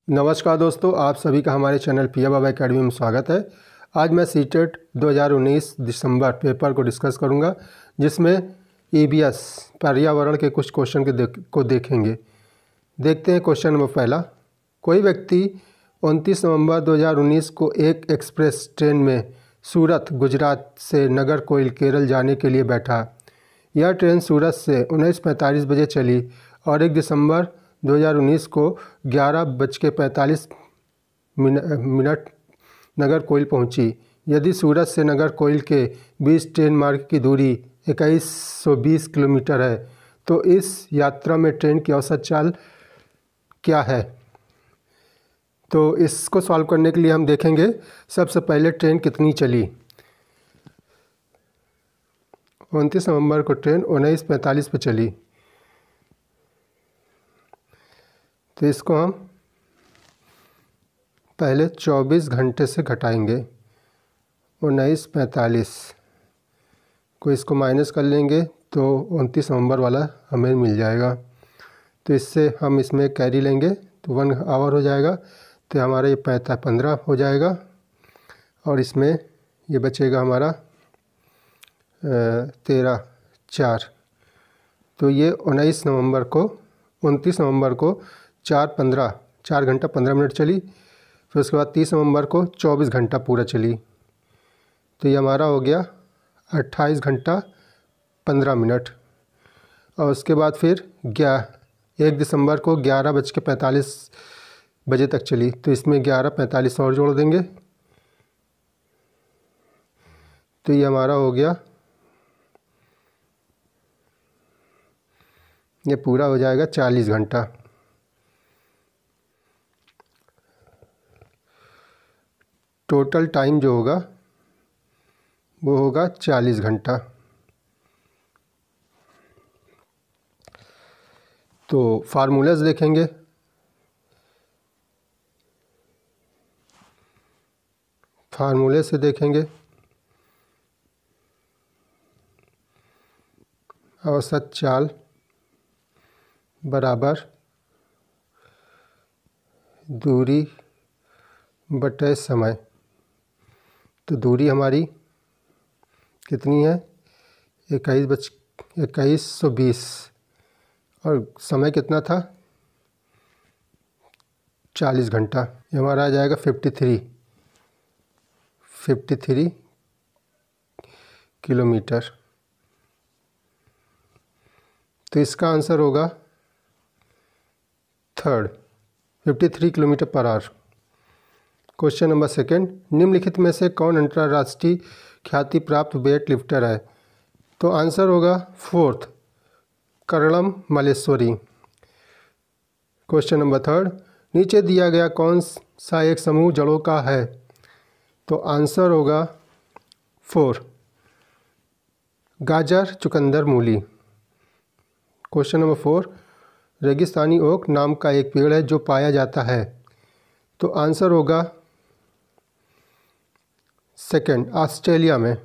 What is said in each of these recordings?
नमस्कार दोस्तों, आप सभी का हमारे चैनल पिया बाबा एकेडमी में स्वागत है। आज मैं सीटेट 2019 दिसंबर पेपर को डिस्कस करूंगा, जिसमें ईवीएस पर्यावरण के कुछ क्वेश्चन को देखेंगे। देखते हैं क्वेश्चन नंबर पहला। कोई व्यक्ति 29 नवंबर 2019 को एक एक्सप्रेस ट्रेन में सूरत गुजरात से नागरकोइल केरल जाने के लिए बैठा। यह ट्रेन सूरत से 19:45 बजे चली और 1 दिसंबर 2019 को 11:45 नागरकोइल पहुंची। यदि सूरत से नागरकोइल के बीच ट्रेन मार्ग की दूरी 2120 किलोमीटर है, तो इस यात्रा में ट्रेन की औसत चाल क्या है? तो इसको सॉल्व करने के लिए हम देखेंगे सबसे पहले ट्रेन कितनी चली। 29 नवंबर को ट्रेन 19:45 पे चली, तो इसको हम पहले 24 घंटे से घटाएंगे। 19:45 को इसको माइनस कर लेंगे तो 29 नवंबर वाला हमें मिल जाएगा। तो इससे हम इसमें कैरी लेंगे तो 1 आवर हो जाएगा, तो हमारा ये 15 हो जाएगा और इसमें ये बचेगा हमारा 13 4। तो ये 29 नवंबर को 4 घंटा 15 मिनट चली। फिर उसके बाद 30 नवंबर को 24 घंटा पूरा चली, तो ये हमारा हो गया 28 घंटा 15 मिनट। और उसके बाद फिर 1 दिसंबर को 11:45 बजे तक चली, तो इसमें 11:45 और जोड़ देंगे, तो ये हमारा हो गया, ये पूरा हो जाएगा 40 घंटा। टोटल टाइम जो होगा वो होगा 40 घंटा। तो फार्मूलाज देखेंगे। फार्मूले से देखेंगे औसत चाल बराबर दूरी बटे समय। तो दूरी हमारी कितनी है? 2120 और समय कितना था? 40 घंटा। ये हमारा आ जाएगा 53 किलोमीटर। तो इसका आंसर होगा third, 53 kilometre per hour. Question number second. निम्नलिखित में से कौन अंतर्राष्ट्रीय ख्याति प्राप्त वेट लिफ्टर है? तो आंसर होगा fourth, Karnam Malleswari. Question number third. नीचे दिया गया कौन सा एक समूह जड़ों का है? तो आंसर होगा 4, गाजर चुकंदर मूली। Question number 4। रेगिस्तानी ओक नाम का एक पेड़ है जो पाया जाता है, तो आंसर होगा सेकंड, ऑस्ट्रेलिया में।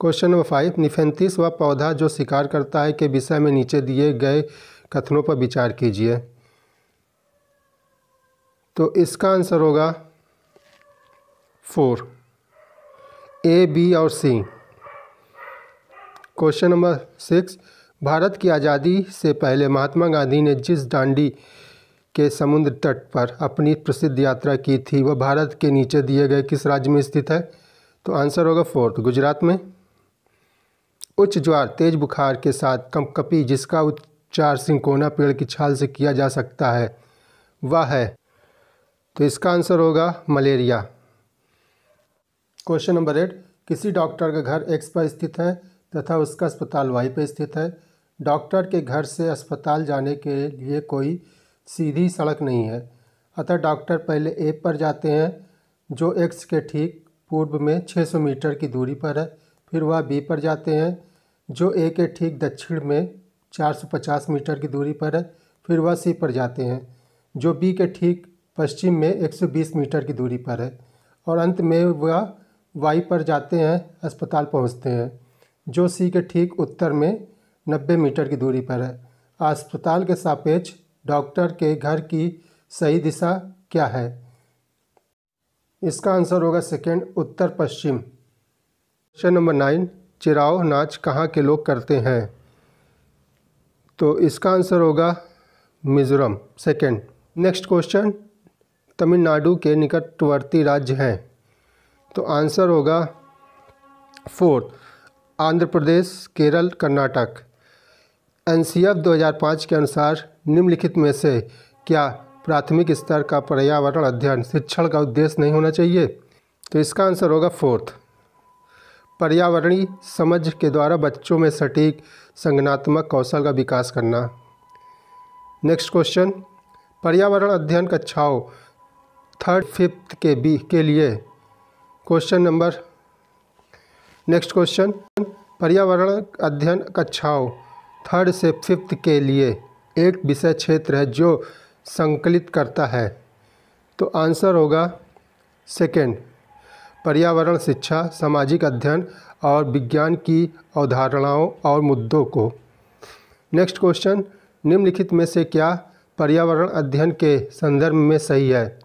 Question number 5। निफेंथिस वह पौधा जो शिकार करता है के विषय में नीचे दिए गए कथनों पर विचार कीजिए। तो इसका आंसर होगा 4, A, B और C। Question number 6। भारत की आज़ादी से पहले महात्मा गांधी ने जिस दांडी के समुद्र तट पर अपनी प्रसिद्ध यात्रा की थी, वह भारत के नीचे दिए गए किस राज्य में स्थित है? तो आंसर होगा फोर्थ, गुजरात में। उच्च ज्वार तेज बुखार के साथ कंपकपी जिसका उच्चार सिंकोना पेड़ की छाल से किया जा सकता है, वह है? तो इसका आंसर होगा मलेरिया। Question number 8। किसी डॉक्टर का घर X पर स्थित है तथा उसका अस्पताल Y पर स्थित है। डॉक्टर के घर से अस्पताल जाने के लिए कोई सीधी सड़क नहीं है, अतः डॉक्टर पहले A पर जाते हैं जो X के ठीक पूर्व में 600 मीटर की दूरी पर है। फिर वह B पर जाते हैं जो A के ठीक दक्षिण में 450 मीटर की दूरी पर है। फिर वह C पर जाते हैं जो B के ठीक पश्चिम में 120 मीटर की दूरी पर है। और अंत में वह Y पर जाते हैं, अस्पताल पहुंचते हैं जो C के ठीक उत्तर में 90 मीटर की दूरी पर है। अस्पताल के सापेक्ष डॉक्टर के घर की सही दिशा क्या है? इसका आंसर होगा सेकंड, उत्तर पश्चिम। क्वेश्चन नंबर 9, चिराओ नाच कहाँ के लोग करते हैं? तो इसका आंसर होगा Mizoram, second. Next question, Tamil Nadu के निकटवर्ती राज्य हैं? तो आंसर होगा फोर्थ, आंध्र प्रदेश, केरल, कर्नाटक। एनसीएफ 2005 के अनुसार निम्नलिखित में से क्या प्राथमिक स्तर का पर्यावरण अध्ययन शिक्षण का उद्देश्य नहीं होना चाहिए? तो इसका आंसर होगा फोर्थ, पर्यावरणीय समझ के द्वारा बच्चों में सटीक संज्ञानात्मक कौशल का विकास करना। नेक्स्ट क्वेश्चन, पर्यावरण अध्ययन कक्षाओं 3rd 5th के लिए क्वेश्चन नंबर, नेक्स्ट क्वेश्चन, पर्यावरण अध्ययन कक्षाओं 3rd से 5th के लिए एक विषय क्षेत्र है जो संकलित करता है? तो आंसर होगा सेकंड, पर्यावरण शिक्षा, सामाजिक अध्ययन और विज्ञान की अवधारणाओं और मुद्दों को। नेक्स्ट क्वेश्चन, निम्नलिखित में से क्या पर्यावरण अध्ययन के संदर्भ में सही है?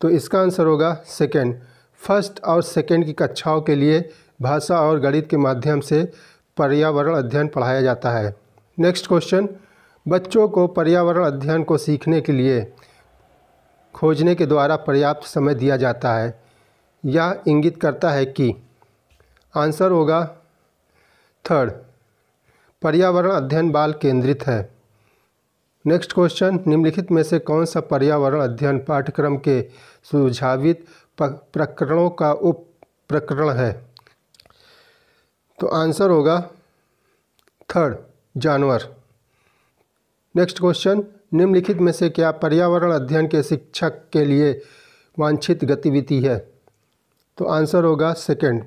तो इसका आंसर होगा सेकंड, फर्स्ट और सेकंड की कक्षाओं के लिए भाषा और गणित के माध्यम से पर्यावरण अध्ययन पढ़ाया जाता है। नेक्स्ट क्वेश्चन, बच्चों को पर्यावरण अध्ययन को सीखने के लिए खोजने के द्वारा पर्याप्त समय दिया जाता है? यह इंगित करता है कि? आंसर होगा थर्ड, पर्यावरण अध्ययन बाल केंद्रित है। नेक्स्ट क्वेश्चन, निम्नलिखित में से कौन सा पर्यावरण अध्ययन पाठ्यक्रम के सुझावित प्रकरणों का उप प्रकरण है? तो आंसर होगा थर्ड, जानवर। नेक्स्ट क्वेश्चन, निम्नलिखित में से क्या पर्यावरण अध्ययन के शिक्षक के लिए वांछित गतिविधि है? तो आंसर होगा सेकंड,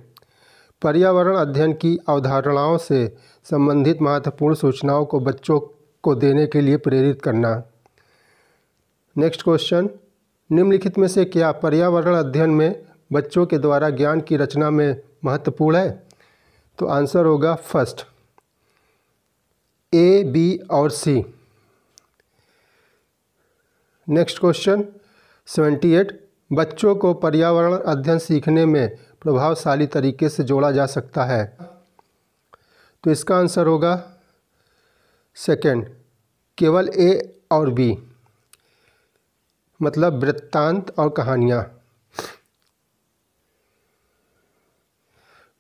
पर्यावरण अध्ययन की अवधारणाओं से संबंधित महत्वपूर्ण सूचनाओं को बच्चों को देने के लिए प्रेरित करना। नेक्स्ट क्वेश्चन, निम्नलिखित में से क्या पर्यावरण अध्ययन में बच्चों के द्वारा ज्ञान की रचना में महत्वपूर्ण है? तो आंसर होगा फर्स्ट, ए, बी और सी। नेक्स्ट क्वेश्चन 78, बच्चों को पर्यावरण अध्ययन सीखने में प्रभावशाली तरीके से जोड़ा जा सकता है? तो इसका आंसर होगा सेकंड, केवल ए और बी, मतलब वृत्तांत और कहानियाँ।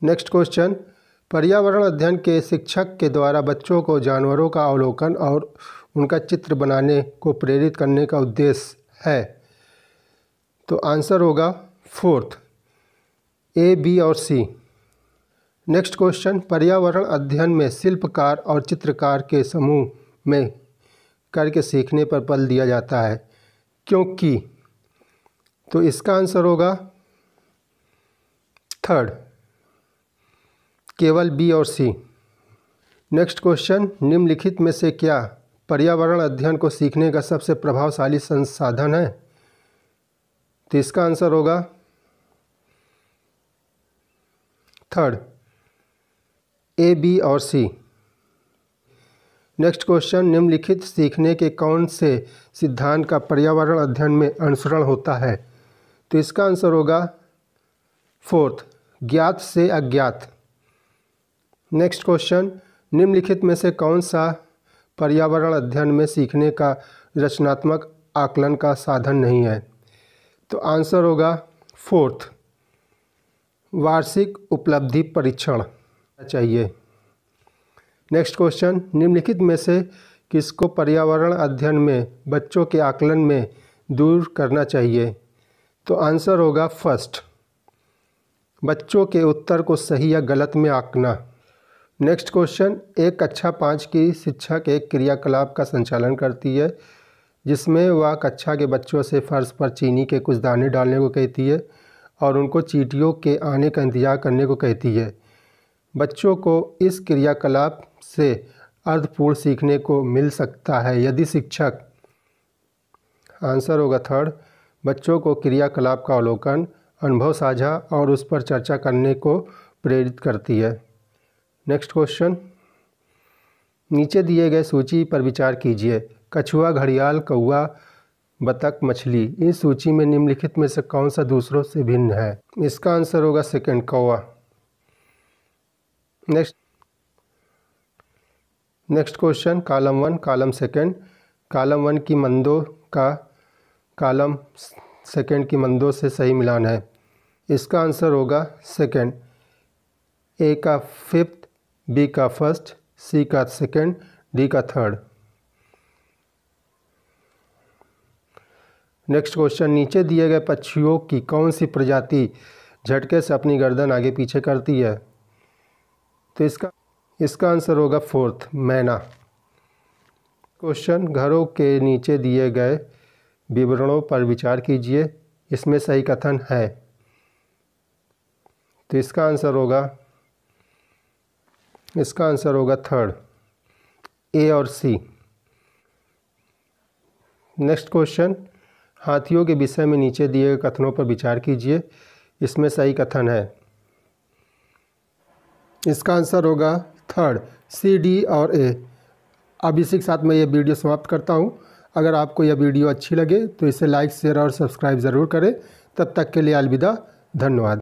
नेक्स्ट क्वेश्चन, पर्यावरण अध्ययन के शिक्षक के द्वारा बच्चों को जानवरों का अवलोकन और उनका चित्र बनाने को प्रेरित करने का उद्देश्य है? तो आंसर होगा फोर्थ, ए, बी और सी। नेक्स्ट क्वेश्चन, पर्यावरण अध्ययन में शिल्पकार और चित्रकार के समूह में करके सीखने पर बल दिया जाता है, क्योंकि? तो इसका आंसर होगा थर्ड, केवल बी और सी। नेक्स्ट क्वेश्चन, निम्नलिखित में से क्या पर्यावरण अध्ययन को सीखने का सबसे प्रभावशाली संसाधन है? तो इसका आंसर होगा थर्ड, ए, बी और सी। नेक्स्ट क्वेश्चन, निम्नलिखित सीखने के कौन से सिद्धांत का पर्यावरण अध्ययन में अनुसरण होता है? तो इसका आंसर होगा फोर्थ, ज्ञात से अज्ञात। नेक्स्ट क्वेश्चन, निम्नलिखित में से कौन सा पर्यावरण अध्ययन में सीखने का रचनात्मक आकलन का साधन नहीं है? तो आंसर होगा फोर्थ, वार्षिक उपलब्धि परीक्षण चाहिए। नेक्स्ट क्वेश्चन, निम्नलिखित में से किसको पर्यावरण अध्ययन में बच्चों के आकलन में दूर करना चाहिए? तो आंसर होगा फर्स्ट, बच्चों के उत्तर को सही या गलत में आंकना। नेक्स्ट क्वेश्चन, एक कक्षा 5 की शिक्षक एक क्रियाकलाप का संचालन करती है जिसमें वह कक्षा के बच्चों से फर्श पर चीनी के कुछ दाने डालने को कहती है और उनको चींटियों के आने का इंतजार करने को कहती है। बच्चों को इस क्रियाकलाप से अर्थपूर्ण सीखने को मिल सकता है यदि शिक्षक? आंसर होगा थर्ड, बच्चों को क्रियाकलाप का अवलोकन, अनुभव साझा और उस पर चर्चा करने को प्रेरित करती है। नेक्स्ट क्वेश्चन, नीचे दिए गए सूची पर विचार कीजिए। कछुआ, घड़ियाल, कौवा, बतख, मछली। इस सूची में निम्नलिखित में से कौन सा दूसरों से भिन्न है? इसका आंसर होगा सेकंड, कौवा। Next question, column 1 column second. Column 1 की मंदों का कॉलम सेकंड की मंदों से सही मिलान है। इसका आंसर होगा सेकंड। ए का फिफ्थ, बी का फर्स्ट, सी का सेकंड, डी का थर्ड। नेक्स्ट क्वेश्चन, नीचे दिए गए पक्षियों की कौन सी प्रजाति झटके से अपनी गर्दन आगे पीछे करती है? तो इसका आंसर होगा फोर्थ, मैना। क्वेश्चन, घरों के नीचे दिए गए विवरणों पर विचार कीजिए, इसमें सही कथन है। तो इसका आंसर होगा थर्ड, ए और सी। नेक्स्ट क्वेश्चन, हाथियों के विषय में नीचे दिए गए कथनों पर विचार कीजिए, इसमें सही कथन है। इसका आंसर होगा थर्ड, सी, डी और ए। अब इसी के साथ मैं ये वीडियो समाप्त करता हूँ। अगर आपको यह वीडियो अच्छी लगे तो इसे लाइक, शेयर और सब्सक्राइब ज़रूर करें। तब तक के लिए अलविदा, धन्यवाद।